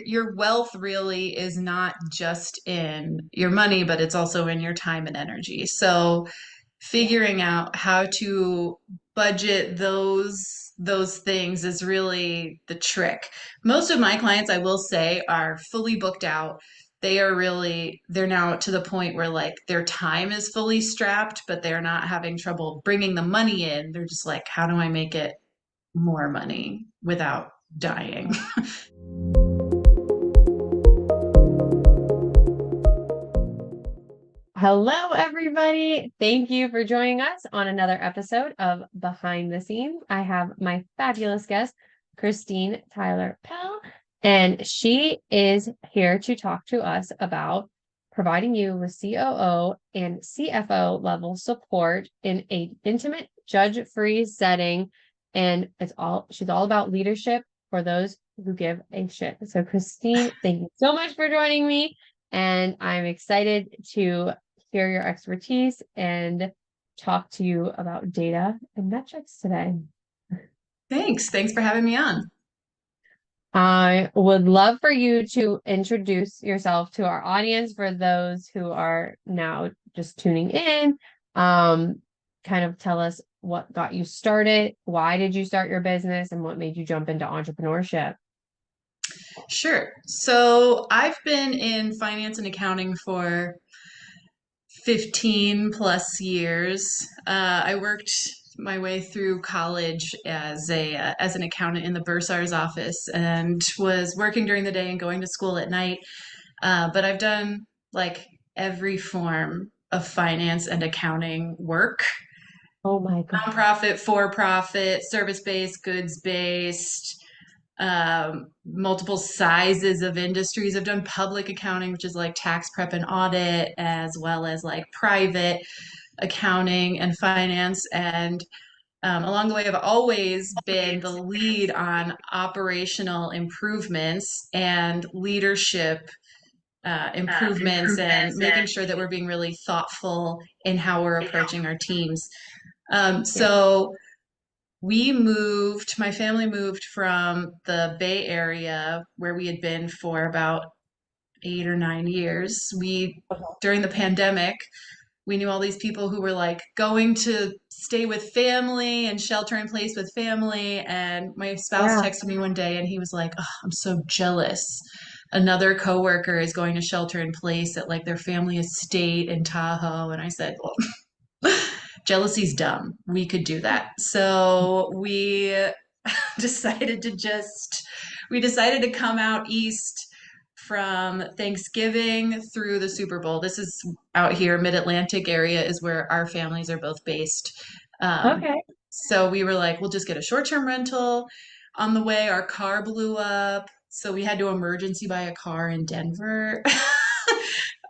your wealth really is not just in your money, but it's also in your time and energy. So Yeah. figuring out how to budget those things is really the trick. Most of my clients, I will say, are fully booked out. They're now to the point where like their time is fully strapped, but they're not having trouble bringing the money in. They're just like, how do I make it more money without dying? Hello, everybody. Thank you for joining us on another episode of Behind the Scenes. I have my fabulous guest, Christine Tyler Pell, and she is here to talk to us about providing you with COO and CFO level support in a intimate, judge-free setting. And she's all about leadership for those who give a shit. So, Christine, thank you so much for joining me. And I'm excited to hear your expertise and talk to you about data and metrics today. Thanks. Thanks for having me on. I would love for you to introduce yourself to our audience for those who are now just tuning in. Um, Kind of tell us what got you started, why did you start your business, and what made you jump into entrepreneurship? Sure. So I've been in finance and accounting for 15 plus years. I worked my way through college as an accountant in the bursar's office and was working during the day and going to school at night. But I've done like every form of finance and accounting work. Oh my God. Nonprofit, for profit, service based, goods based, multiple sizes of industries. I've done public accounting, which is like tax prep and audit, as well as like private accounting and finance. And along the way, I've always been the lead on operational improvements and leadership improvements and making sure that we're being really thoughtful in how we're approaching our teams. Yeah. So my family moved from the Bay Area where we had been for about 8 or 9 years. During the pandemic, we knew all these people who were like going to stay with family and shelter in place with family. And my spouse Yeah. texted me one day and he was like, oh, I'm so jealous. Another coworker is going to shelter in place at like their family estate in Tahoe. And I said, well, jealousy's dumb. We could do that. So decided to just, we decided to come out east from Thanksgiving through the Super Bowl. This is out here, Mid-Atlantic area is where our families are both based. Um, Okay. so we were like, we'll just get a short-term rental. On the way, our car blew up. So we had to emergency buy a car in Denver.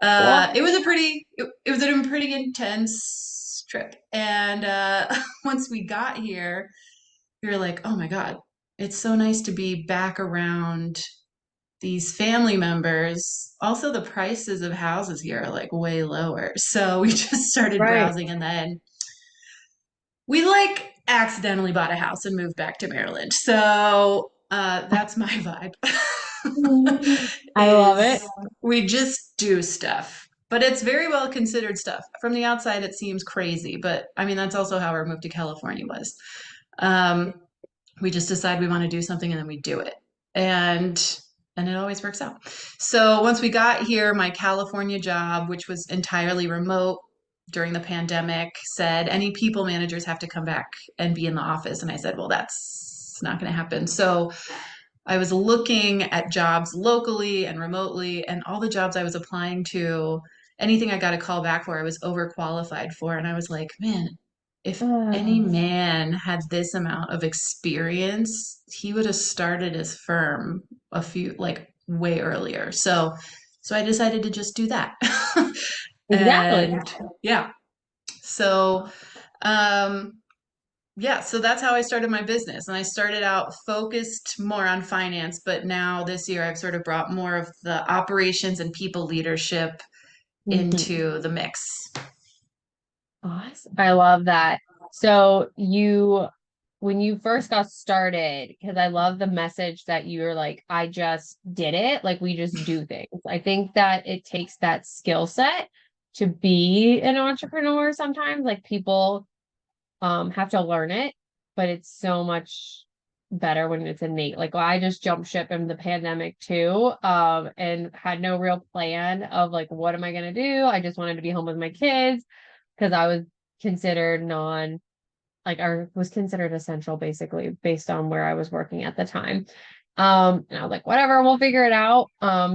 What? It was a pretty intense trip. And once we got here, we were like, oh my God, it's so nice to be back around these family members. Also, the prices of houses here are like way lower. So we just started Right. browsing and then we like accidentally bought a house and moved back to Maryland. So that's my vibe. I love it. Is we just do stuff. But it's very well considered stuff. From the outside, it seems crazy, but I mean, that's also how our move to California was. Um, we just decide we want to do something and then we do it. And it always works out. So once we got here, my California job, which was entirely remote during the pandemic, said any people managers have to come back and be in the office. And I said, well, that's not going to happen. So I was looking at jobs locally and remotely, and all the jobs I was applying to, anything I got a call back for, I was overqualified for. And I was like, man, if any Uh, man had this amount of experience, he would have started his firm like way earlier. So I decided to just do that. exactly. And yeah. So um yeah, so that's how I started my business. And I started out focused more on finance, but now this year I've sort of brought more of the operations and people leadership Mhm. into the mix. Awesome. I love that. So you when you first got started, because I love the message that you're like, I just did it. Like we just do things. I think that it takes that skill set to be an entrepreneur sometimes. Like people have to learn it, but it's so much better when it's innate. Like I just jumped ship in the pandemic too, and had no real plan of like what am I gonna do? I just wanted to be home with my kids because I was considered non like or was considered essential basically based on where I was working at the time. And I was like, whatever, we'll figure it out.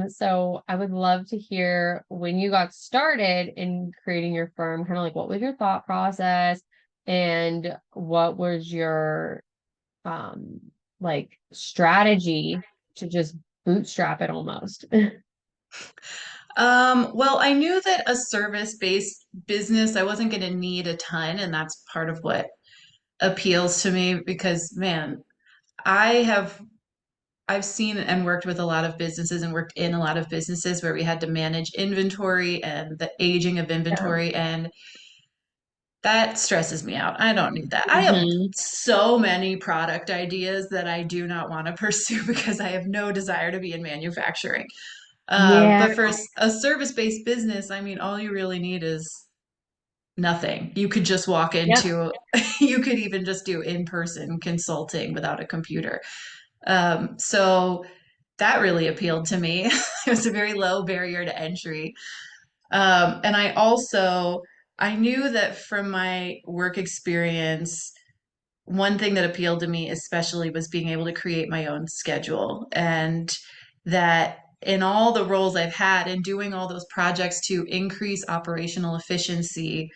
So I would love to hear when you got started in creating your firm, kind of like what was your thought process and what was your um like strategy to just bootstrap it almost. Well, I knew that a service-based business, I wasn't going to need a ton, and that's part of what appeals to me because, man, I have I've seen and worked with a lot of businesses and worked in a lot of businesses where we had to manage inventory and the aging of Yeah. inventory, and that stresses me out. I don't need that. I have Hmm. so many product ideas that I do not want to pursue because I have no desire to be in manufacturing. Yeah. But for a service-based business, I mean, all you really need is nothing. You could just walk Yep. into, you could even just do in-person consulting without a computer. So that really appealed to me. It was a very low barrier to entry. And I knew that from my work experience, one thing that appealed to me especially was being able to create my own schedule. And that in all the roles I've had and doing all those projects to increase operational efficiency,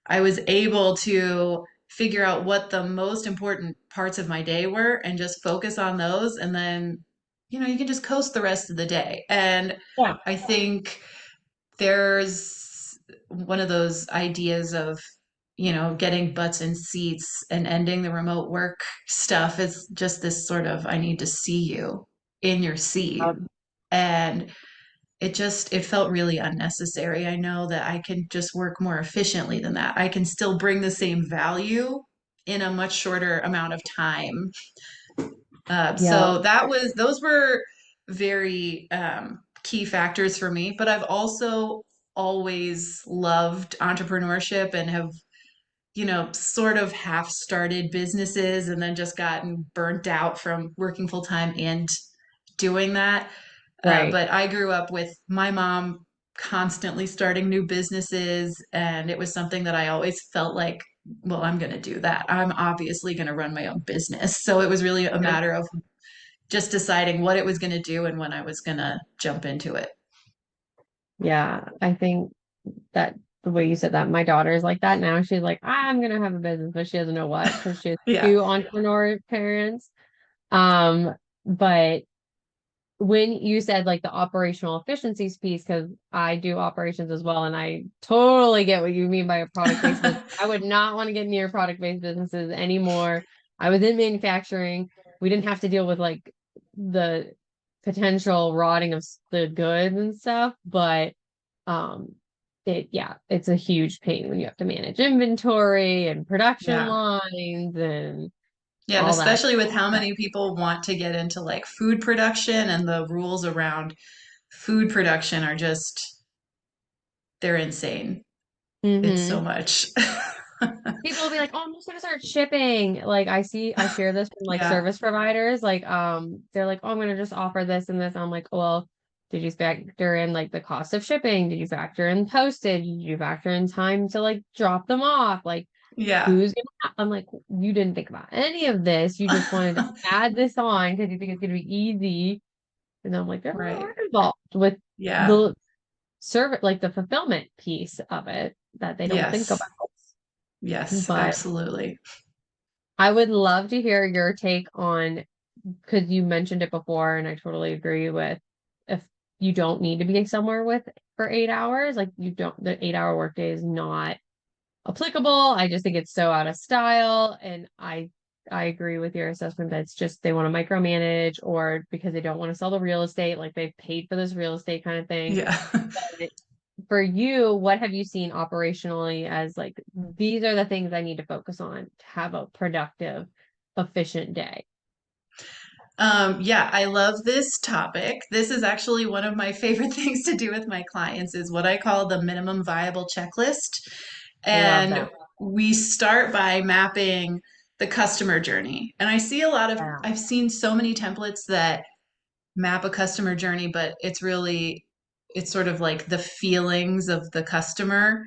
I was able to figure out what the most important parts of my day were and just focus on those. And then, you can just coast the rest of the day. And Yeah. I think there's one of those ideas of, getting butts in seats and ending the remote work stuff is just this sort of, I need to see you in your seat. And it felt really unnecessary. I know that I can just work more efficiently than that. I can still bring the same value in a much shorter amount of time. Yeah. So those were very key factors for me. But I've also always loved entrepreneurship and have, sort of half started businesses and then just gotten burnt out from working full time and doing that. Right. But I grew up with my mom constantly starting new businesses, and it was something that I always felt like, well, I'm going to do that. I'm obviously going to run my own business. So it was really a Yeah. matter of just deciding what it was going to do and when I was going to jump into it. Yeah. I think that the way you said that, my daughter is like that now. She's like, I'm gonna have a business, but she doesn't know what because she has Yeah. two entrepreneur parents. Um, but when you said like the operational efficiencies piece, because I do operations as well, and I totally get what you mean by a product-based business. I would not want to get near product-based businesses anymore. I was in manufacturing. We didn't have to deal with like the potential rotting of the goods and stuff, but um it's a huge pain when you have to manage inventory and production Yeah. lines and Yeah, and all that. especially with how many people want to get into like food production and the rules around food production are just, they're insane. It's so Hmm. much. People will be like, "Oh, I'm just gonna start shipping." Like I hear this from like Yeah. service providers. Like, they're like, "Oh, I'm gonna just offer this and this." I'm like, "Well, did you factor in like the cost of shipping? Did you factor in postage? Did you factor in time to like drop them off? Like, Yeah. who's gonna?" I'm like, "You didn't think about any of this. You just wanted to add this on because you think it's gonna be easy." And I'm like, "There's a lot of Right. work involved with Yeah. the service, like the fulfillment piece of it that they don't think Yes. about." Yes, But absolutely. I would love to hear your take on, because you mentioned it before, and I totally agree with if you don't need to be somewhere with for 8 hours, like you don't, the 8 hour workday is not applicable. I just think it's so out of style. And I agree with your assessment that it's just they want to micromanage or because they don't want to sell the real estate, like they've paid for this real estate kind of thing. Yeah. For you, what have you seen operationally as like these are the things I need to focus on to have a productive efficient day? Yeah, I love this topic. This is actually one of my favorite things to do with my clients is what I call the minimum viable checklist. Love And that. we start by mapping the customer journey. And Yeah. I've seen so many templates that map a customer journey, but it's sort of like the feelings of the customer.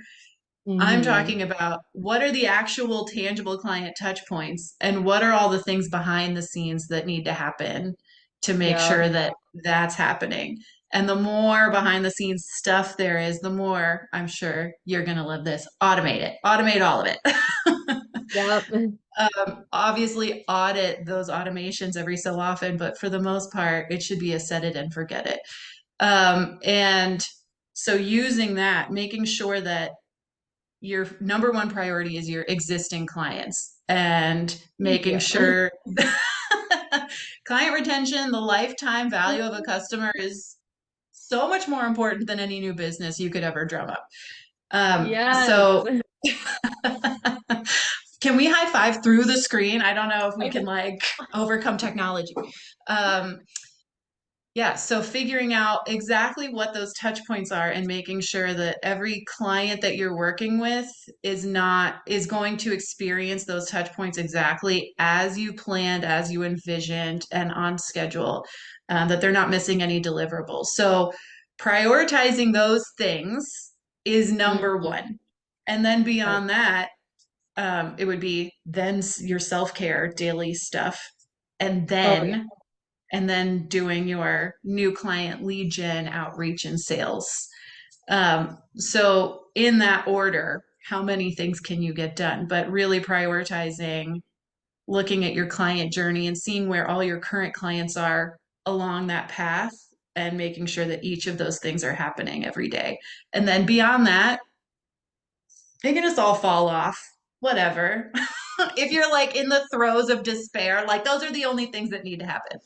I'm Mm-hmm. talking about what are the actual tangible client touch points and what are all the things behind the scenes that need to happen to make Yep. sure that that's happening. And the more behind the scenes stuff there is, the more I'm sure you're going to love this. Automate it, automate all of it. Yep. Obviously, audit those automations every so often, but for the most part, it should be a set it and forget it. And so, using that, making sure that your number one priority is your existing clients and Thank making you. sure client retention, the lifetime value of a customer is so much more important than any new business you could ever drum up. Yes. So can we high five through the screen? I don't know if we can like overcome technology. Um, Yeah, so figuring out exactly what those touch points are and making sure that every client that you're working with is going to experience those touch points exactly as you planned, as you envisioned, and on schedule, that they're not missing any deliverables. So prioritizing those things is number Mhm. one. And then Right. beyond that, it would be then your self-care, daily stuff, and Oh yeah. then doing your new client lead gen outreach and sales. So in that order, how many things can you get done? But really prioritizing, looking at your client journey and seeing where all your current clients are along that path and making sure that each of those things are happening every day. And then beyond that, they can just all fall off. Whatever. If you're like in the throes of despair, like those are the only things that need to happen.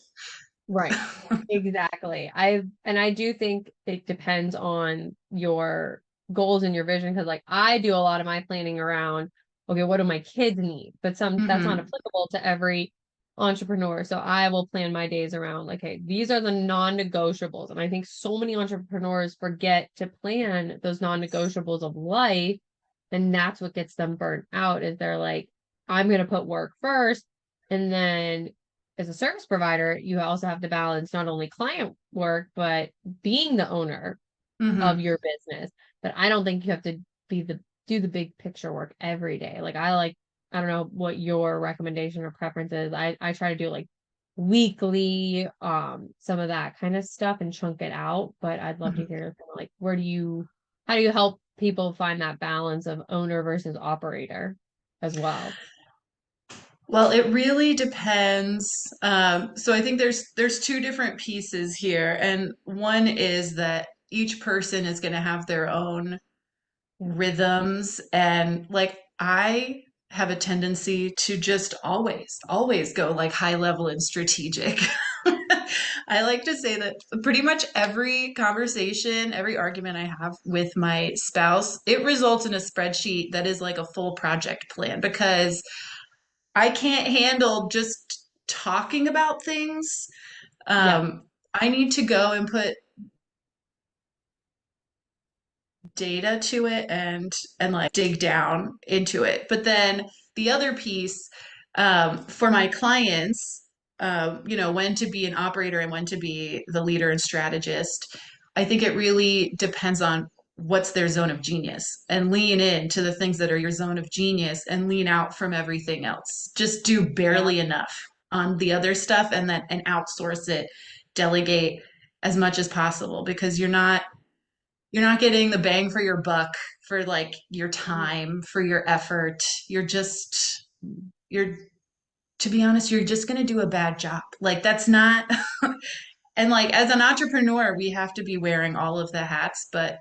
Right. Exactly. I do think it depends on your goals and your vision because like I do a lot of my planning around, okay, what do my kids need? But some that's not Hmm. applicable to every entrepreneur. So I will plan my days around like, hey, these are the non-negotiables. And I think so many entrepreneurs forget to plan those non-negotiables of life. And that's what gets them burnt out is they're like, I'm gonna put work first. And then as a service provider, you also have to balance not only client work, but being the owner of Hmm. your business. But I don't think you have to be the do the big picture work every day. I don't know what your recommendation or preference is. I try to do like weekly, some of that kind of stuff and chunk it out. But I'd love to Hmm. hear kind of like how do you help people find that balance of owner versus operator as well? Well, it really depends. So I think there's two different pieces here, and one is that each person is going to have their own Yeah. rhythms, and like I have a tendency to just always go like high level and strategic. I like to say that pretty much every conversation, every argument I have with my spouse, it results in a spreadsheet that is like a full project plan because I can't handle just talking about things. Yep. I need to go and put data to it and like dig down into it. But then the other piece for my clients, when to be an operator and when to be the leader and strategist, I think it really depends on what's their zone of genius and lean into the things that are your zone of genius and lean out from everything else. Just do Yeah. barely enough on the other stuff and outsource it, delegate as much as possible because you're not getting the bang for your buck for like your time, for your effort. You're, to be honest, you're just going to do a bad job. Like that's not, and like as an entrepreneur, we have to be wearing all of the hats, but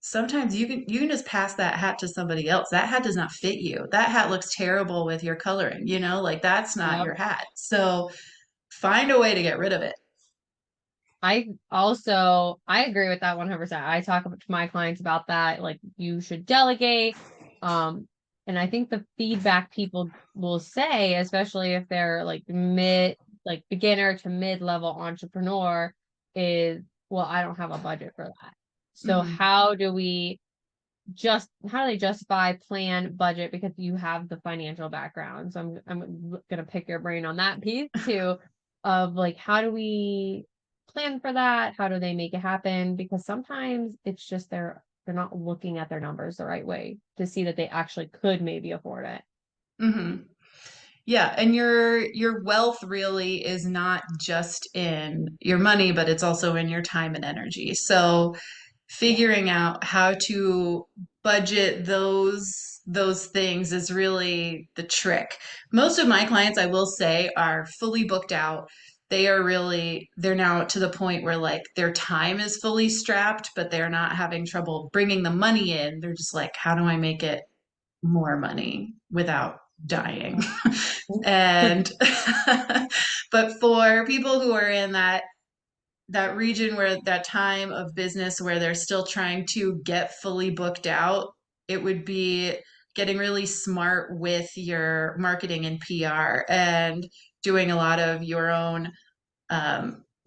sometimes you can just pass that hat to somebody else. That hat does not fit you. That hat looks terrible with your coloring, like that's not Yep. your hat. So find a way to get rid of it. I agree with that 100%. I talk to my clients about that. Like you should delegate. And I think the feedback people will say, especially if they're like beginner to mid-level entrepreneur, is, well, I don't have a budget for that. So Hmm. how do they justify plan budget because you have the financial background? So I'm gonna pick your brain on that piece too, of like, how do we plan for that? How do they make it happen? Because sometimes it's just they're not looking at their numbers the right way to see that they actually could maybe afford it. Hmm. Yeah, and your wealth really is not just in your money, but it's also in your time and energy. So Yeah. figuring out how to budget those things is really the trick. Most of my clients, I will say, are fully booked out. They're now to the point where like their time is fully strapped, but they're not having trouble bringing the money in. They're just like, how do I make it more money without dying? And but for people who are in that region where that time of business where they're still trying to get fully booked out, it would be getting really smart with your marketing and PR and doing a lot of your own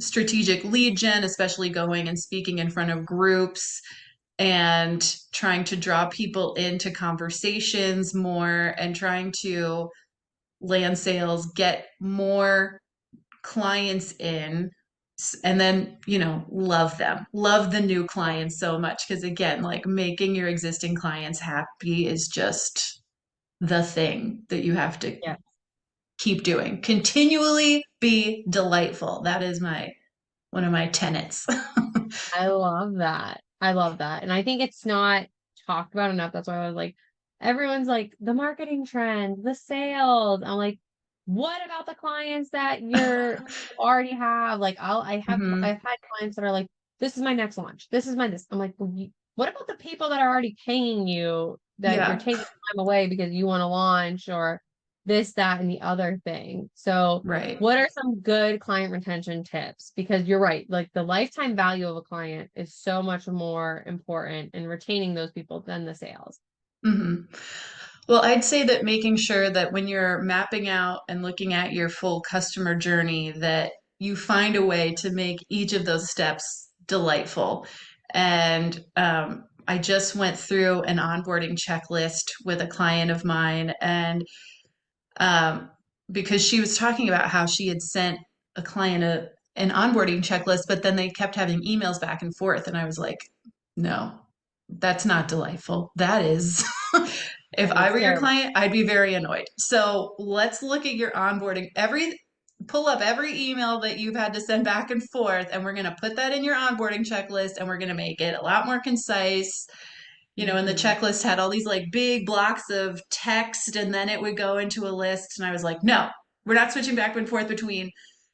strategic lead gen, especially going and speaking in front of groups and trying to draw people into conversations more and trying to land sales, get more clients in, and then, love them, love the new clients so much. Because again, like making your existing clients happy is just the thing that you have to Yeah. keep doing. Continually be delightful. That is one of my tenets. I love that. I love that. And I think it's not talked about enough. That's why I was like, everyone's like, the marketing trends, the sales. I'm like, what about the clients that you already have? Like, Hmm. I've had clients that are like, this is my next launch. This is my this. I'm like, well, what about the people that are already paying you that you're Yeah. taking time away because you want to launch or this, that, and the other thing? So, Right. what are some good client retention tips? Because you're right, like the lifetime value of a client is so much more important in retaining those people than the sales. Hmm. Well, I'd say that making sure that when you're mapping out and looking at your full customer journey, that you find a way to make each of those steps delightful. And I just went through an onboarding checklist with a client of mine, and um, because she was talking about how she had sent a client an onboarding checklist, but then they kept having emails back and forth. And I was like, no, that's not delightful. That is, if That I is were your terrible. client, I'd be very annoyed. So let's look at your onboarding. Pull up every email that you've had to send back and forth, and we're going to put that in your onboarding checklist, and we're going to make it a lot more concise. And the Mhm. checklist had all these like big blocks of text, and then it would go into a list. And I was like, no, we're not switching back and forth between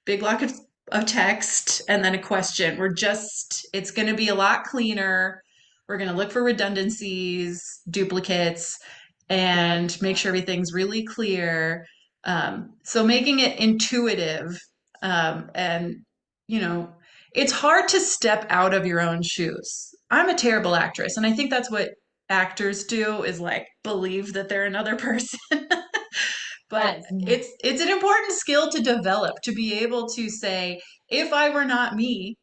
big block of text and then a question. It's going to be a lot cleaner. We're going to look for redundancies, duplicates, Yep. and make sure everything's really clear. So making it intuitive, and, you know, it's hard to step out of your own shoes. I'm a terrible actress, and I think that's what actors do is like believe that they're another person. But Yes. it's an important skill to develop to be able to say, if I were not me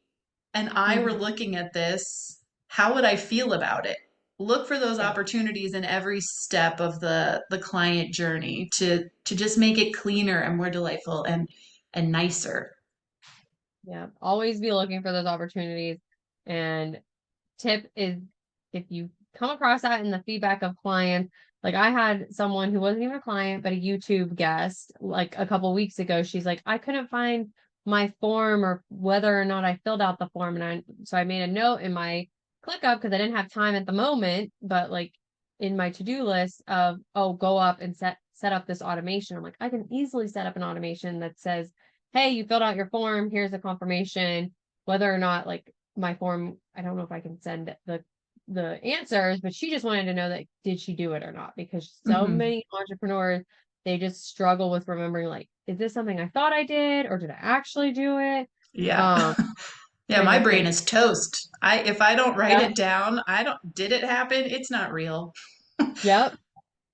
and I were Mhm. looking at this, how would I feel about it? Look for those Yeah. opportunities in every step of the client journey to just make it cleaner and more delightful and nicer. Yeah. Always be looking for those opportunities. And tip is, if you come across that in the feedback of clients, like I had someone who wasn't even a client, but a YouTube guest, like a couple weeks ago, she's like, I couldn't find my form or whether or not I filled out the form. So I made a note in my ClickUp because I didn't have time at the moment, but like in my to-do list of, oh, go up and set up this automation. I'm like, I can easily set up an automation that says, hey, you filled out your form, here's a confirmation, whether or not like my form, I don't know if I can send the answers, but she just wanted to know that did she do it or not? Because so Hmm. many entrepreneurs, they just struggle with remembering, like, is this something I thought I did or did I actually do it? Yeah. Um, Yeah, and I my just brain think, is toast. If I don't write yep, it down, I don't did it happen? It's not real. yep.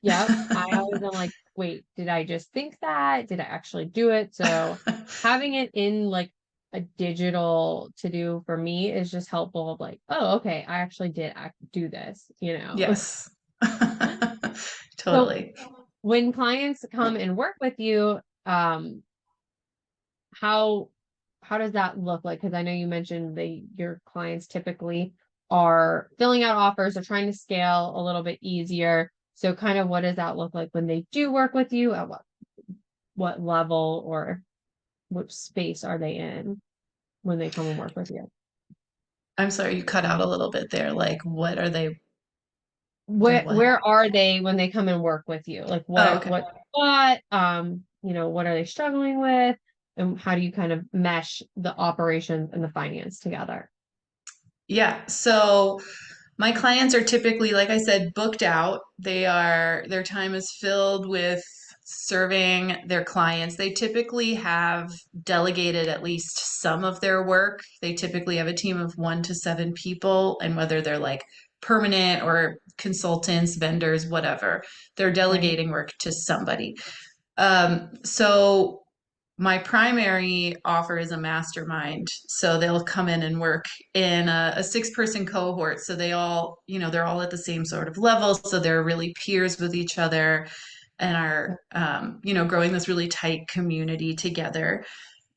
Yep. I always am like, wait, did I just think that? Did I actually do it? So having it in like a digital to do for me is just helpful of like, oh, okay, I actually did do this, you know. Yes. So Totally. when clients come and work with you, how how does that look like? Because I know you mentioned your clients typically are filling out offers or trying to scale a little bit easier. So kind of what does that look like when they do work with you? At what level or which space are they in when they come and work with you? I'm sorry, you cut out a little bit there. Like, what are they? They're what? Where are they when they come and work with you? Like Oh, okay. what are they struggling with? And how do you kind of mesh the operations and the finance together? Yeah. So my clients are typically, like I said, booked out. Their time is filled with serving their clients. They typically have delegated at least some of their work. They typically have a team of 1 to 7 people, and whether they're like permanent or consultants, vendors, whatever, they're Right. delegating work to somebody. So my primary offer is a mastermind. So they'll come in and work in a 6 person cohort. So they're all at the same sort of level. So they're really peers with each other and are, growing this really tight community together.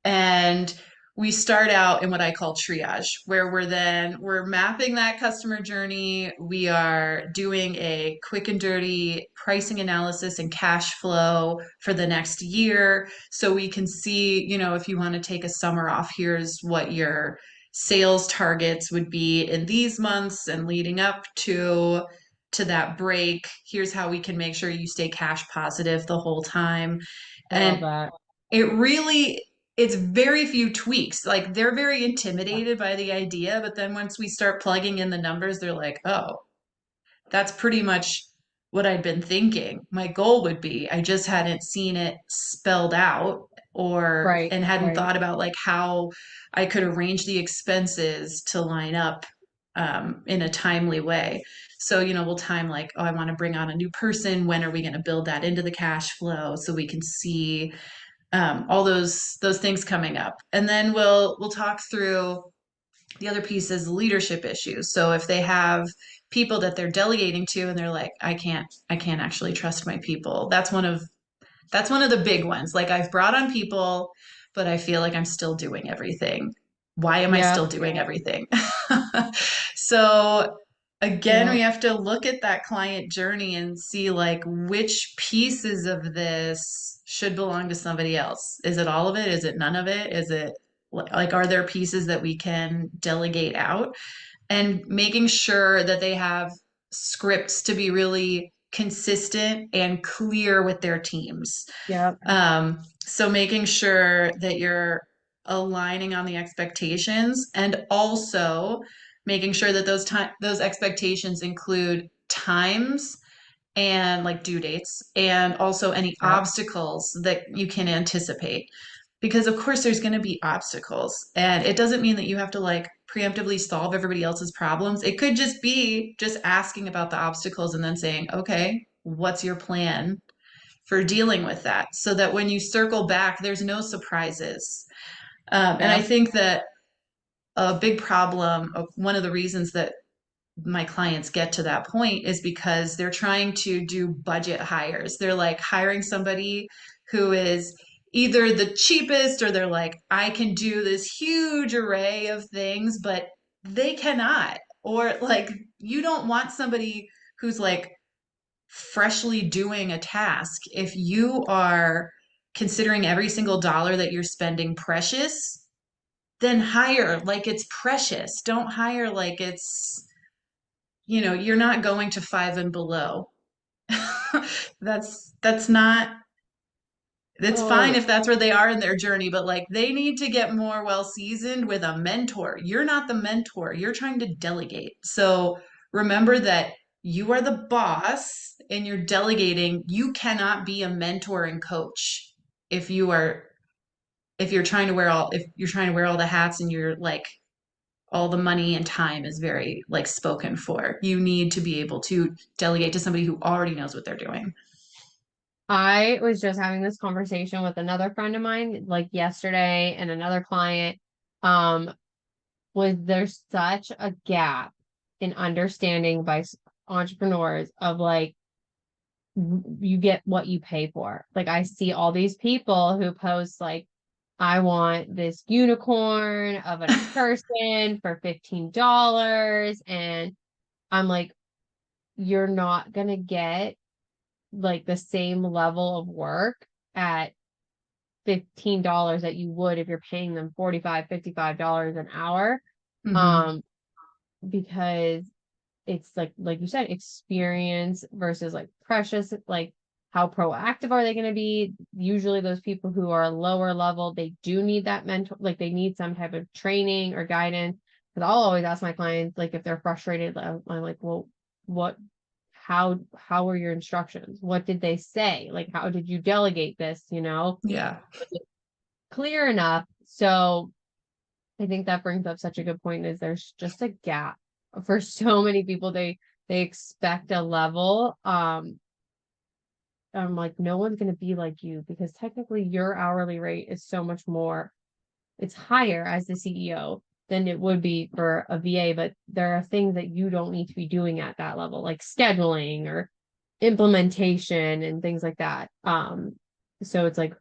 And we start out in what I call triage, where we're mapping that customer journey. We are doing a quick and dirty pricing analysis and cash flow for the next year. So we can see, if you want to take a summer off, here's what your sales targets would be in these months and leading up to that break. Here's how we can make sure you stay cash positive the whole time. I love And that. it really, it's very few tweaks. Like they're very intimidated by the idea, but then once we start plugging in the numbers, they're like, oh, that's pretty much what I'd been thinking. My goal would be, I just hadn't seen it spelled out or Right, and hadn't right. thought about like how I could arrange the expenses to line up in a timely way. So, we'll time like, oh, I want to bring on a new person. When are we going to build that into the cash flow so we can see all those things coming up, and then we'll talk through the other piece is leadership issues. So if they have people that they're delegating to and they're like, I can't actually trust my people, that's one of the big ones. Like I've brought on people, but I feel like I'm still doing everything. Why am I Yeah, still doing everything? So again, yeah, we have to look at that client journey and see like which pieces of this should belong to somebody else. Is it all of it? Is it none of it? Is it like, are there pieces that we can delegate out? And making sure that they have scripts to be really consistent and clear with their teams. yeah, So making sure that you're aligning on the expectations and also making sure that those expectations include times and like due dates and also any yeah. obstacles that you can anticipate, because of course there's going to be obstacles, and it doesn't mean that you have to like preemptively solve everybody else's problems. It could just be just asking about the obstacles and then saying, okay, what's your plan for dealing with that, so that when you circle back there's no surprises. And I Yeah. think that a big problem, one of the reasons that my clients get to that point, is because they're trying to do budget hires. They're like hiring somebody who is either the cheapest, or they're like, I can do this huge array of things, but they cannot. Or like, you don't want somebody who's like freshly doing a task. If you are considering every single dollar that you're spending precious, then hire like it's precious. Don't hire like you're not going to five and below. That's not, it's fine Oh, if that's where they are in their journey, but like they need to get more well seasoned with a mentor. You're not the mentor, you're trying to delegate. So remember that you are the boss and you're delegating. You cannot be a mentor and coach if you're trying to wear all the hats and you're like all the money and time is very like spoken for. You need to be able to delegate to somebody who already knows what they're doing. I was just having this conversation with another friend of mine, like yesterday, and another client. Um, was there's such a gap in understanding by entrepreneurs of like you get what you pay for. Like I see all these people who post like, I want this unicorn of a person for $15. And I'm like, you're not gonna get like the same level of work at $15 that you would if you're paying them 45, $55 an hour. Hmm. Um, because it's like you said, experience versus like precious, like how proactive are they going to be? Usually those people who are lower level, they do need that mentor, like they need some type of training or guidance. Because I'll always ask my clients, like if they're frustrated, I'm like, well, what, how were your instructions? What did they say? Like, how did you delegate this? Yeah. Was it clear enough? So I think that brings up such a good point is there's just a gap for so many people. They expect a level. I'm like, no one's gonna be like you because technically your hourly rate is so much more, it's higher as the CEO than it would be for a VA, but there are things that you don't need to be doing at that level, like scheduling or implementation and things like that. So it's like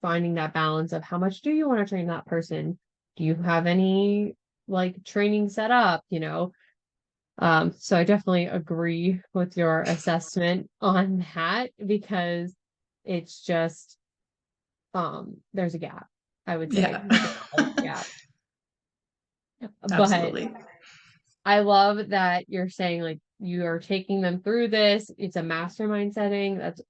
finding that balance of how much do you want to train that person? Do you have any like training set up? So I definitely agree with your assessment on that because it's just there's a gap, I would say, Yeah. like a knowledge gap. But Absolutely. I love that you're saying like you are taking them through this. It's a mastermind setting. That's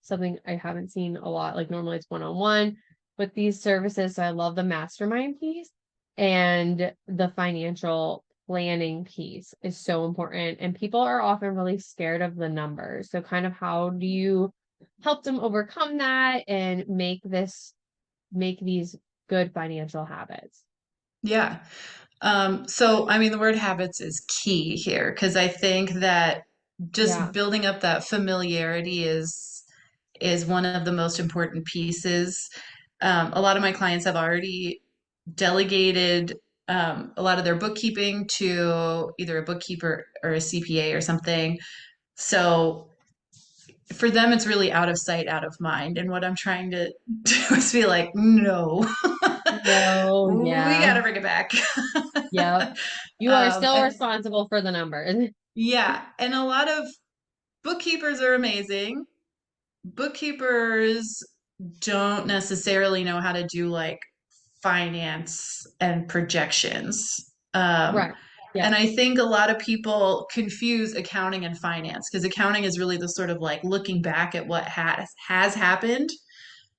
something I haven't seen a lot. Like normally it's one-on-one with these services. So I love the mastermind piece and the financial planning piece is so important. And people are often really scared of the numbers. So kind of how do you help them overcome that and make these good financial habits? Yeah. So, I mean, the word habits is key here because I think that just Yeah. building up that familiarity is one of the most important pieces. A lot of my clients have already delegated a lot of their bookkeeping to either a bookkeeper or a CPA or something. So for them, it's really out of sight, out of mind. And what I'm trying to do is be like, no, No, we got yeah. to bring it back. Yep. You are still And responsible for the numbers. yeah, and a lot of bookkeepers are amazing. Bookkeepers don't necessarily know how to do like finance and projections. Right. And Yep. I think a lot of people confuse accounting and finance because accounting is really the sort of like looking back at what has happened.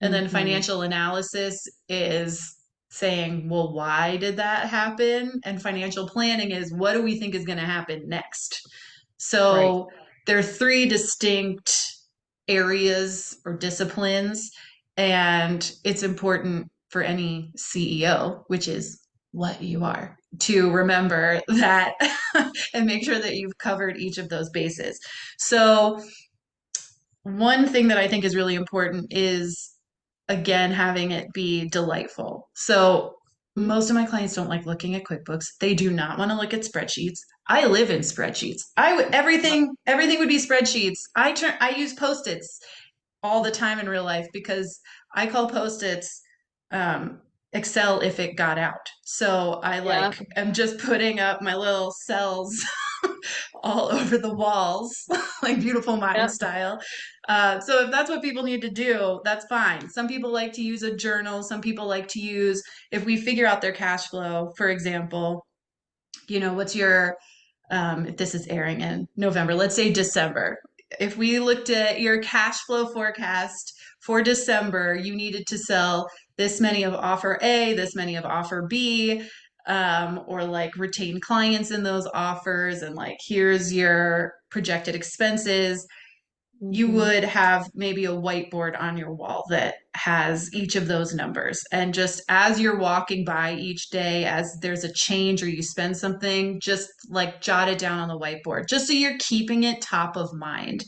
And then Hmm. financial analysis is saying, well, why did that happen? And financial planning is what do we think is going to happen next? Right. So there are three distinct areas or disciplines, and it's important for any CEO, which is what you are, to remember that and make sure that you've covered each of those bases. So one thing that I think is really important is, again, having it be delightful. So most of my clients don't like looking at QuickBooks. They do not want to look at spreadsheets. I live in spreadsheets. I would Yep. everything would be spreadsheets. I use Post-its all the time in real life because I call Post-its um, Excel if it got out. So I Yep. like am just putting up my little cells all over the walls, like beautiful mind Yep. style. So if that's what people need to do, that's fine. Some people like to use a journal. Some people like to use, if we figure out their cash flow, for example, what's your, if this is airing in November, let's say December. If we looked at your cash flow forecast for December, you needed to sell this many of offer A, this many of offer B, or like retain clients in those offers, and like here's your projected expenses. you Mm-hmm. would have maybe a whiteboard on your wall that has each of those numbers. And just as you're walking by each day, as there's a change or you spend something, just like jot it down on the whiteboard, just so you're keeping it top of mind.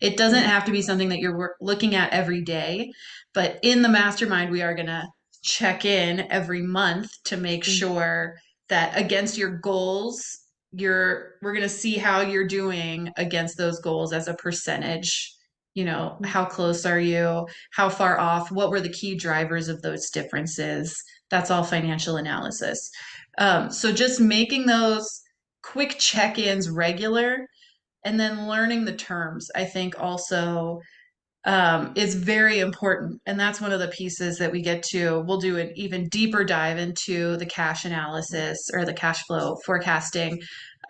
It doesn't have to be something that you're looking at every day, but in the mastermind, we are going to check in every month to make Mm-hmm. sure that against your goals, we're going to see how you're doing against those goals as a percentage. How close are you? How far off? What were the key drivers of those differences? That's all financial analysis. So just making those quick check-ins regular and then learning the terms, I think also is very important. And that's one of the pieces that we get to. We'll do an even deeper dive into the cash analysis or the cash flow forecasting.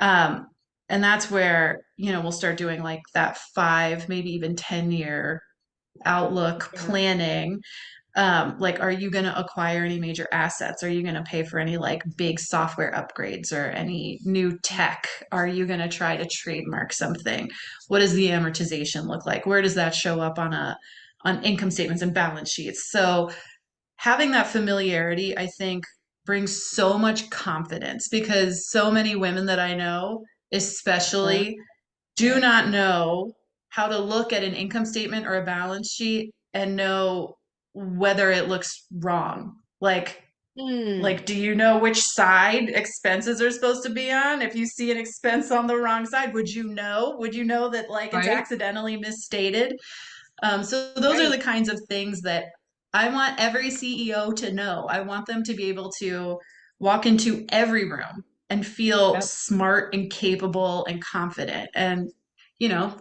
Um, and that's where, we'll start doing like that 5, maybe even 10-year outlook Yeah. planning. Like, are you going to acquire any major assets? Are you going to pay for any like big software upgrades or any new tech? Are you going to try to trademark something? What does the amortization look like? Where does that show up on income statements and balance sheets? So having that familiarity, I think, brings so much confidence because so many women that I know, Uh, especially, do not know how to look at an income statement or a balance sheet and know whether it looks wrong. Like, hmm. do you know which side expenses are supposed to be on? If you see an expense on the wrong side, would you know? Would you know that like it's Right, accidentally misstated? So those are right. the kinds of things that I want every CEO to know. I want them to be able to walk into every room and feel Yep. smart and capable and confident and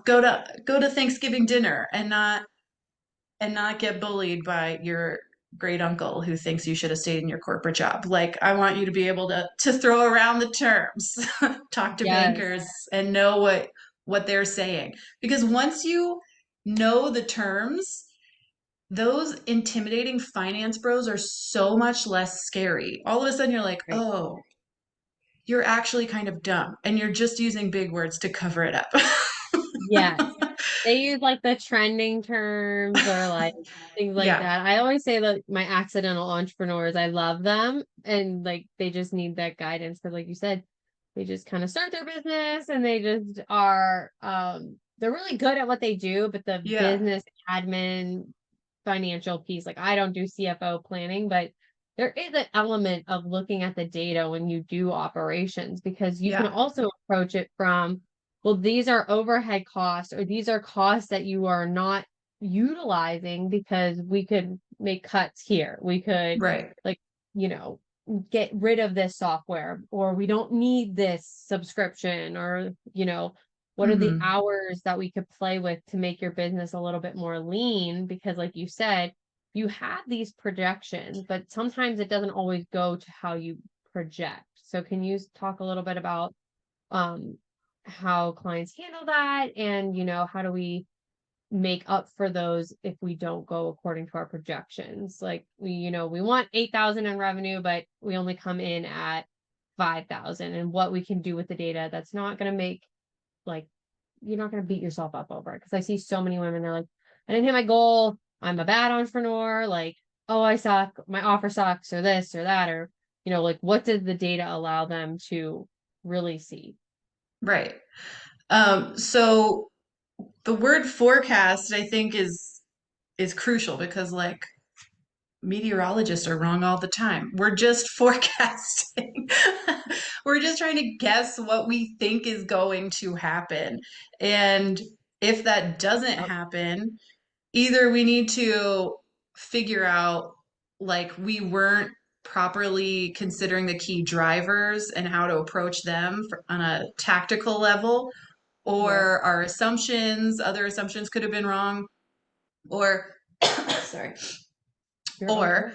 go to Thanksgiving dinner and not get bullied by your great uncle who thinks you should have stayed in your corporate job. Like I want you to be able to throw around the terms, talk to Yes. bankers and know what they're saying. Because once you know the terms, those intimidating finance bros are so much less scary. All of a sudden you're like, Right. "Oh, you're actually kind of dumb and you're just using big words to cover it up." Yes. They use like the trending terms or like things like Yeah. that. I always say that my accidental entrepreneurs, I love them and like they just need that guidance because like you said, they just kind of start their business and they just are they're really good at what they do, but the Yeah. business admin financial piece, like I don't do CFO planning, but there is an element of looking at the data when you do operations because you can Yeah. also approach it from well, these are overhead costs, or these are costs that you are not utilizing because we could make cuts here. We could, Right. like, you know, get rid of this software, or we don't need this subscription, or, what are the Hmm. hours that we could play with to make your business a little bit more lean? Because, like you said, you have these projections, but sometimes it doesn't always go to how you project. So, can you talk a little bit about um how clients handle that and how do we make up for those if we don't go according to our projections, like we want 8,000 in revenue but we only come in at 5,000, and what we can do with the data that's not going to make, like, you're not going to beat yourself up over it, because I see so many women, they're like, I didn't hit my goal, I'm a bad entrepreneur, like, oh, I suck, my offer sucks, or this or that, or like, what did the data allow them to really see? Right. So the word forecast, I think, is crucial because like meteorologists are wrong all the time. We're just forecasting. We're just trying to guess what we think is going to happen. And if that doesn't Yep. happen, either we need to figure out like we weren't properly considering the key drivers and how to approach them on a tactical level, Yeah. or our other assumptions could have been wrong, or sorry, You're all or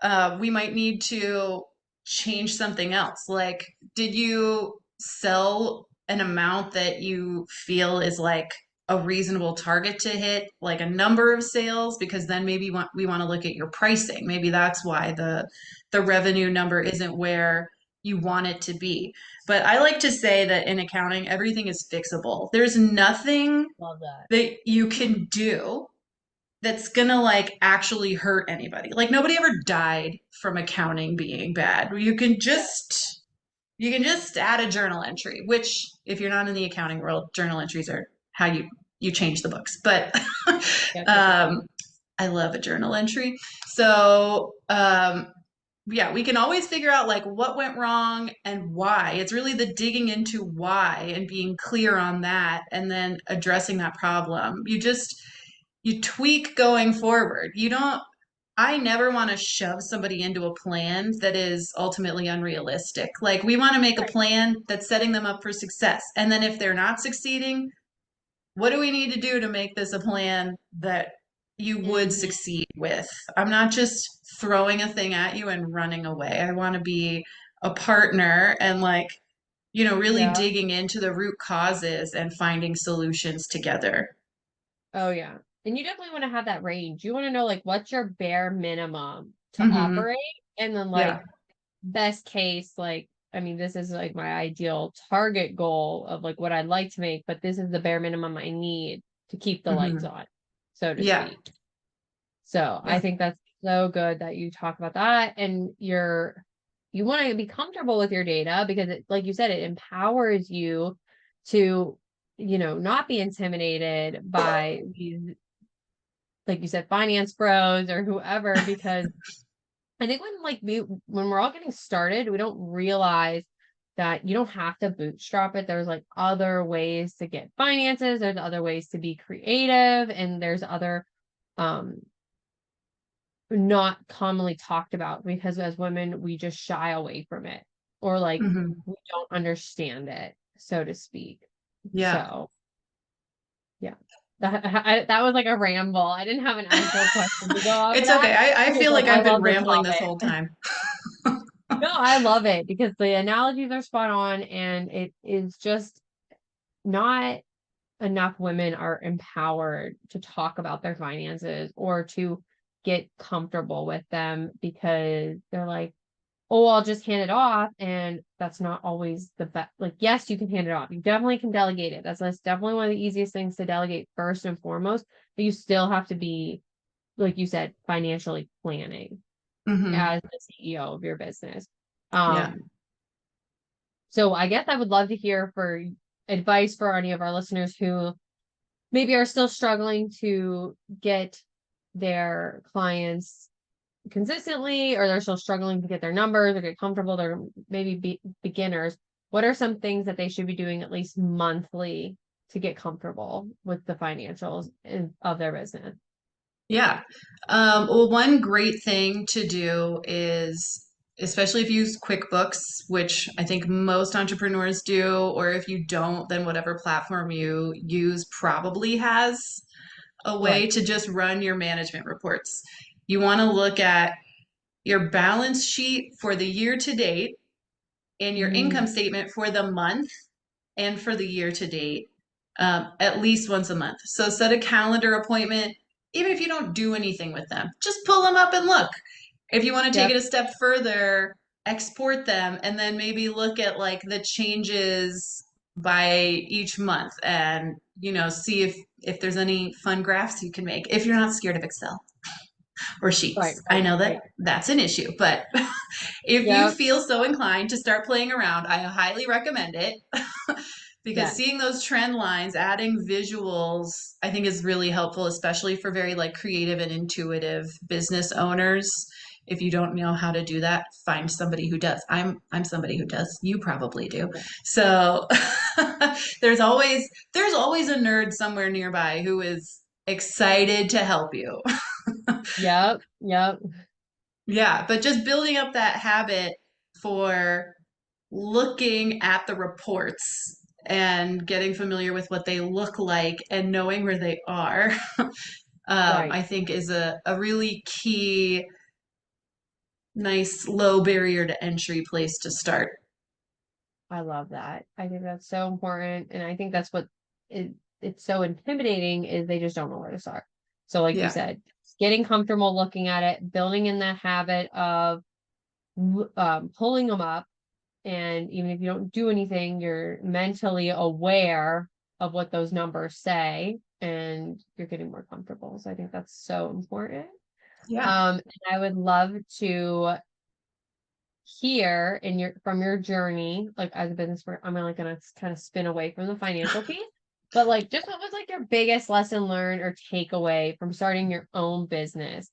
good. we might need to change something else. Like, did you sell an amount that you feel is like a reasonable target to hit, like a number of sales? Because then maybe we want to look at your pricing. Maybe that's why the revenue number isn't where you want it to be. But I like to say that in accounting, everything is fixable. There's nothing Love that. that you can do that's gonna like actually hurt anybody. Like nobody ever died from accounting being bad. You can just add a journal entry, which if you're not in the accounting world, journal entries are how you change the books. But Yep, yep, yep. um, I love a journal entry. So yeah, we can always figure out like what went wrong and why. It's really the digging into why and being clear on that and then addressing that problem. You tweak going forward. I never want to shove somebody into a plan that is ultimately unrealistic. Like we want to make a Right. plan that's setting them up for success. And then if they're not succeeding, what do we need to do to make this a plan that you would Hmm. succeed with? I'm not just throwing a thing at you and running away. I want to be a partner and like, really Yeah. digging into the root causes and finding solutions together. Oh yeah. And you definitely want to have that range. You want to know like what's your bare minimum to Hmm. operate, and then Yeah. like best case, like I mean, this is like my ideal target goal of like what I'd like to make, but this is the bare minimum I need to keep the lights Hmm. on, so to Yeah. speak. So I Yeah. think that's so good that you talk about that, and you want to be comfortable with your data because it, like you said, it empowers you to, not be intimidated by these, like you said, finance bros or whoever, because I think when we're all getting started, we don't realize that you don't have to bootstrap it. There's like other ways to get finances, there's other ways to be creative, and there's other um not commonly talked about because as women we just shy away from it, or like Hmm. we don't understand it, so to speak. Yeah. So yeah, that was like a ramble. I didn't have an actual question to go off of It's that. okay. I Because feel like like I I've been love this rambling this topic. whole time. No, I love it because the analogies are spot on, and it is just not enough women are empowered to talk about their finances or to get comfortable with them because they're like, oh, I'll just hand it off. And that's not always the best. Like, yes, you can hand it off. You definitely can delegate it. That's definitely one of the easiest things to delegate first and foremost. But you still have to be, like you said, financially planning Hmm. as the CEO of your business. Yeah. Um, so I guess I would love to hear for advice for any of our listeners who maybe are still struggling to get their clients consistently, or they're still struggling to get their numbers or get comfortable. They're maybe beginners. What are some things that they should be doing at least monthly to get comfortable with the financials of their business? Yeah. Well, one great thing to do is, especially if you use QuickBooks, which I think most entrepreneurs do, or if you don't, then whatever platform you use probably has a way Right. to just run your management reports. You want to look at your balance sheet for the year to date and your Mm, income statement for the month and for the year to date, at least once a month. So set a calendar appointment, even if you don't do anything with them, just pull them up and look. If you want to take yep. it a step further, export them and then maybe look at like the changes by each month and see if there's any fun graphs you can make if you're not scared of Excel or Right. sheets. I Right. know that Right. that's an issue, but if you Yep. feel so inclined to start playing around, I highly recommend it. Because Yes. seeing those trend lines, adding visuals, I think is really helpful, especially for very like creative and intuitive business owners. If you don't know how to do that, find somebody who does. I'm somebody who does. You probably do. Yeah. So there's always there's always a nerd somewhere nearby who is excited to help you. Yep. Yep. Yeah, but just building up that habit for looking at the reports and getting familiar with what they look like and knowing where they are, Right. I think is a really key, nice, low barrier to entry place to start. I love that. I think that's so important. And I think that's what it, it's so intimidating is they just don't know where to start. So like you Yeah. said, getting comfortable looking at it, building in that habit of pulling them up, And even if you don't do anything, you're mentally aware of what those numbers say and you're getting more comfortable. So I think that's so important. Yeah. And I would love to hear from your journey, like as a business person. I'm like gonna kind of spin away from the financial piece, but like just what was like your biggest lesson learned or takeaway from starting your own business?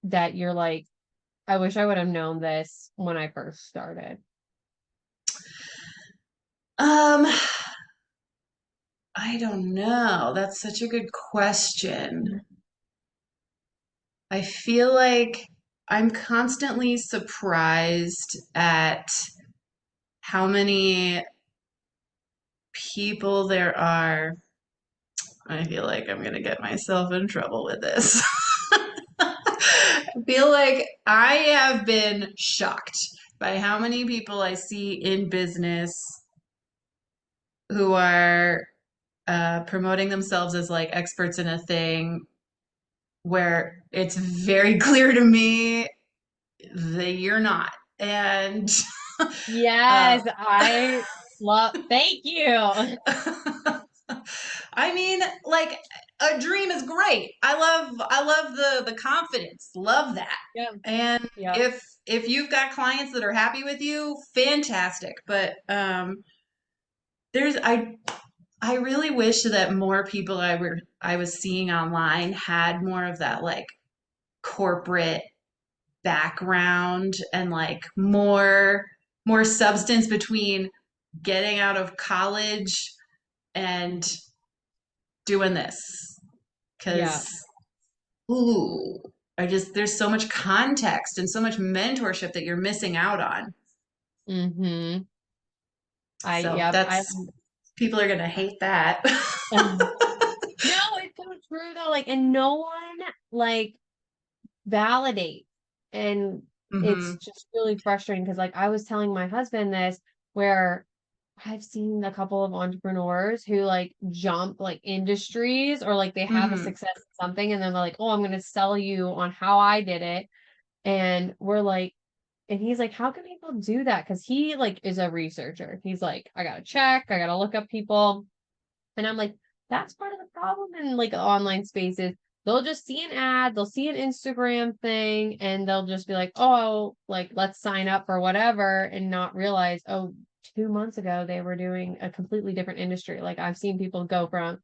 That you're like, I wish I would have known this when I first started. Um, I don't know. That's such a good question. I feel like I'm constantly surprised at how many people there are. I feel like I'm gonna get myself in trouble with this. I feel like I have been shocked by how many people I see in business who are promoting themselves as like experts in a thing where it's very clear to me that you're not. And uh, Yes, I love, thank you. I mean, like a dream is great. I love the confidence. Love that. Yeah. And Yeah. if you've got clients that are happy with you, fantastic. But there's I really wish that more people I was seeing online had more of that like corporate background and like more substance between getting out of college and doing this. Yeah. Because ooh, I just there's so much context and so much mentorship that you're missing out on. Mm-hmm. So Yep, that's people are gonna hate that. no, it's so true though. Like, and no one like validate. And it's Hmm. just really frustrating because like I was telling my husband this where I've seen a couple of entrepreneurs who like jump like industries or like they have a Hmm. success in something and then they're like, oh, I'm gonna sell you on how I did it. And we're like, and he's like, how can people do that? Because he like is a researcher. He's like, I gotta check, I gotta look up people. And I'm like, that's part of the problem in like online spaces. They'll just see an ad, they'll see an Instagram thing, and they'll just be like, oh, like let's sign up for whatever, and not realize, oh, 2 months ago they were doing a completely different industry. Like I've seen people go from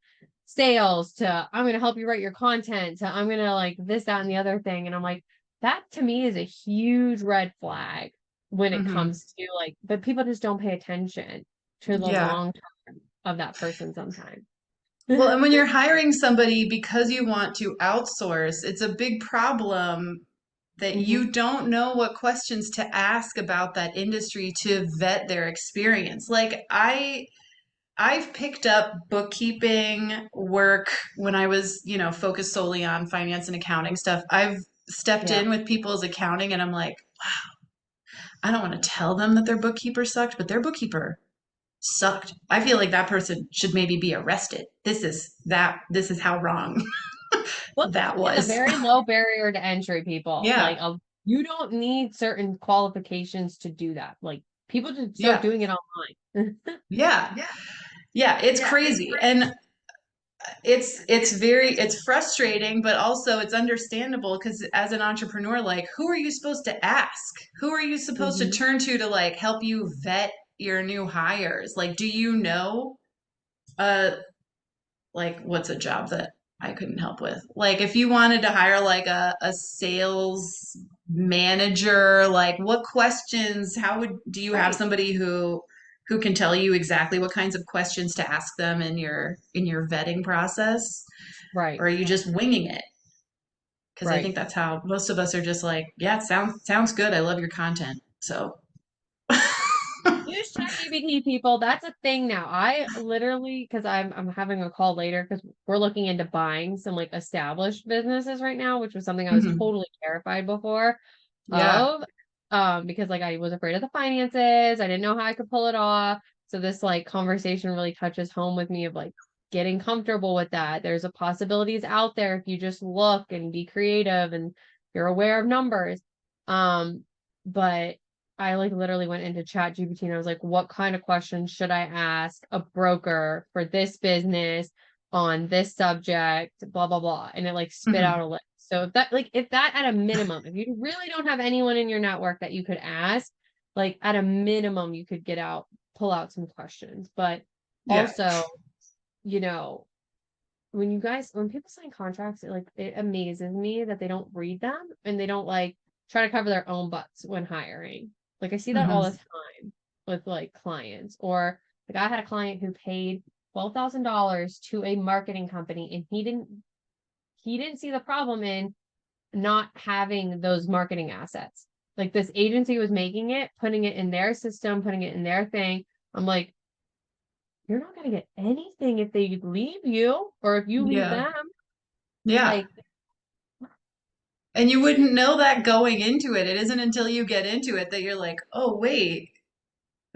sales to I'm gonna help you write your content to I'm gonna like this, that, and the other thing. And I'm like, that to me is a huge red flag when it Hmm. comes to like, but people just don't pay attention to the Yeah. long of that person sometimes. Well, and when you're hiring somebody because you want to outsource, it's a big problem that Hmm. you don't know what questions to ask about that industry to vet their experience. Like I've picked up bookkeeping work when I was, focused solely on finance and accounting stuff. I've stepped Yeah. in with people's accounting and I'm like, I don't want to tell them that their bookkeeper sucked, but their bookkeeper sucked. I feel like that person should maybe be arrested. This is how wrong that Bookkeeping is a was. very low barrier to entry, people. Yeah. Like, you don't need certain qualifications to do that. Like, people just start Yeah. doing it online. Yeah. Yeah, it's crazy. And it's frustrating, but also it's understandable because as an entrepreneur, like who are you supposed to ask? Who are you supposed to Hmm. turn to like help you vet your new hires? Like, do you know uh like what's a job that I couldn't help with? Like if you wanted to hire like a sales manager, like what questions, how would do you have Right. somebody who can tell you exactly what kinds of questions to ask them in your vetting process? Right. Or are you just winging it? Because I Right. think that's how most of us are just like, yeah, it sounds good. I love your content. So, Use ChatGPT, people. That's a thing now. I literally, because I'm having a call later because we're looking into buying some like established businesses right now, which was something I was mhm. totally terrified before Yeah. of. Because like I was afraid of the finances. I didn't know how I could pull it off. So this like conversation really touches home with me of like getting comfortable with that. There's a possibilities out there if you just look and be creative and you're aware of numbers. Um, but I like literally went into Chat GPT and I was like, what kind of questions should I ask a broker for this business on this subject, blah, blah, blah. And it like spit out Mhm. a list. So if that at a minimum, if you really don't have anyone in your network that you could ask, like at a minimum, you could pull out some questions. But Yeah. also, you know, when people sign contracts, it amazes me that they don't read them and they don't like try to cover their own butts when hiring. Like I see that all the Mhm. time with like clients, or like I had a client who paid $12,000 to a marketing company and he didn't see the problem in not having those marketing assets. Like this agency was making it, putting it in their system, putting it in their thing. I'm like, you're not going to get anything if they leave you or if you leave Yeah. them. Yeah. Like, And you wouldn't know that going into it. It isn't until you get into it that you're like, oh, wait,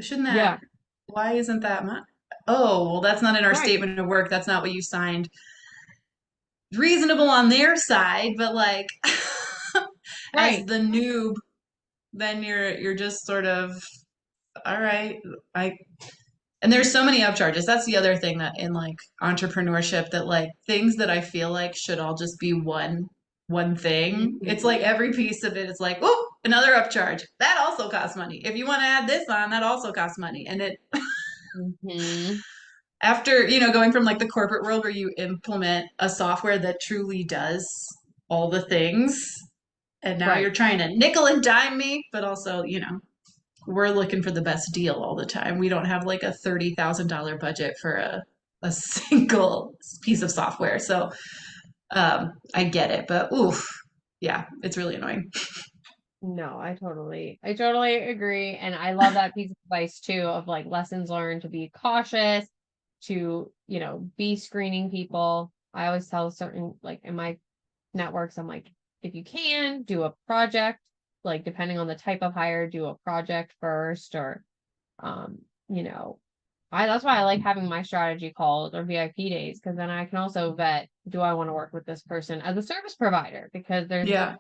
shouldn't that, yeah, why isn't that my, oh, well, that's not in our right, statement of work. That's not what you signed. Reasonable on their side, but like, as right. the noob, then you're just sort of, all right, I and there's so many upcharges. That's the other thing that in like entrepreneurship that like things that I feel like should all just be one thing. It's like Mhm, every piece of it is like, oh, another upcharge. That also costs money. If you want to add this on, that also costs money. And it mhm. after, going from like the corporate world where you implement a software that truly does all the things, and now you're Right. trying to nickel and dime me, but also, we're looking for the best deal all the time. We don't have like a $30,000 budget for a single piece of software. So I get it, but oof, yeah, it's really annoying. No, I totally agree. And I love that piece of advice too of like lessons learned to be cautious, to, be screening people. I always tell certain, like in my networks, I'm like, if you can do a project, like depending on the type of hire, do a project first or, um, you know, that's why I like having my strategy calls or VIP days, because then I can also vet, do I want to work with this person as a service provider? Because there's Yeah,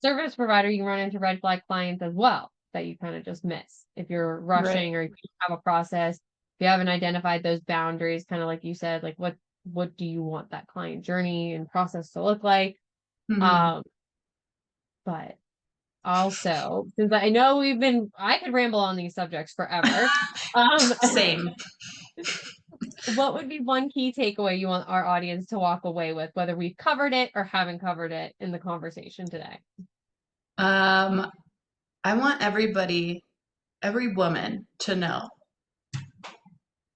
service provider, you run into red flag clients as well that you kind of just miss if you're right. rushing or if you don't have a process, if you haven't identified those boundaries, kind of like you said, like what do you want that client journey and process to look like? Hmm. Um, but also, since I know I could ramble on these subjects forever. Um, Same. what would be one key takeaway you want our audience to walk away with, whether we've covered it or haven't covered it in the conversation today? Um, I want everybody, every woman to know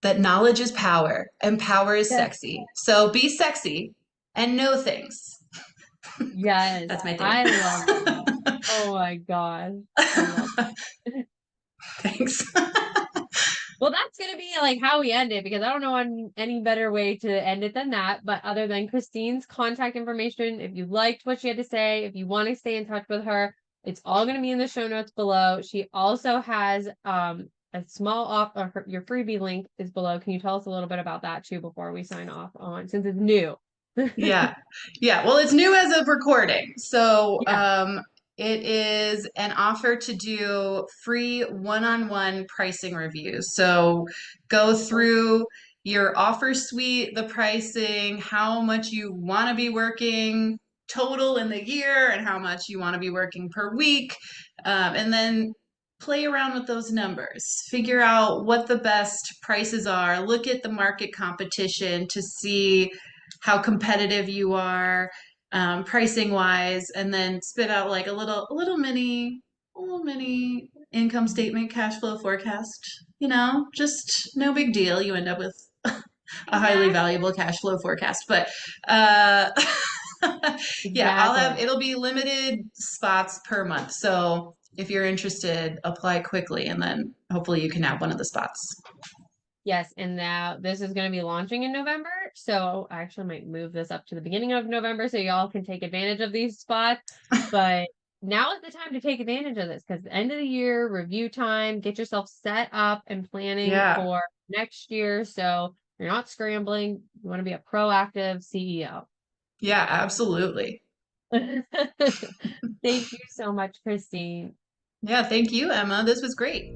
that knowledge is power and power is Yes. sexy. So be sexy and know things. Yes, That's my thing. I love that. Oh my gosh. I love it. Thanks. Well, that's gonna be like how we end it because I don't know any better way to end it than that. But other than Christine's contact information, if you liked what she had to say, if you want to stay in touch with her, it's all gonna be in the show notes below. She also has a small your freebie link is below. Can you tell us a little bit about that too before we sign off on since it's new? Yeah. Yeah. Well, it's new as of recording. So Yeah. it is an offer to do free one-on-one pricing reviews. So go through your offer suite, the pricing, how much you want to be working total in the year, and how much you want to be working per week. And then play around with those numbers, figure out what the best prices are, look at the market competition to see how competitive you are pricing wise, and then spit out like a little mini income statement, cash flow forecast. Just no big deal. You end up with a highly Exactly. valuable cash flow forecast, but uh, yeah, Exactly. it'll be limited spots per month. So if you're interested, apply quickly, and then hopefully you can have one of the spots. Yes, and now this is going to be launching in November. So I actually might move this up to the beginning of November so y'all can take advantage of these spots. But now is the time to take advantage of this because the end of the year, review time, get yourself set up and planning Yeah, for next year. So you're not scrambling. You want to be a proactive CEO. yeah, absolutely. Thank you so much, Christine. Yeah, thank you, Emma. This was great.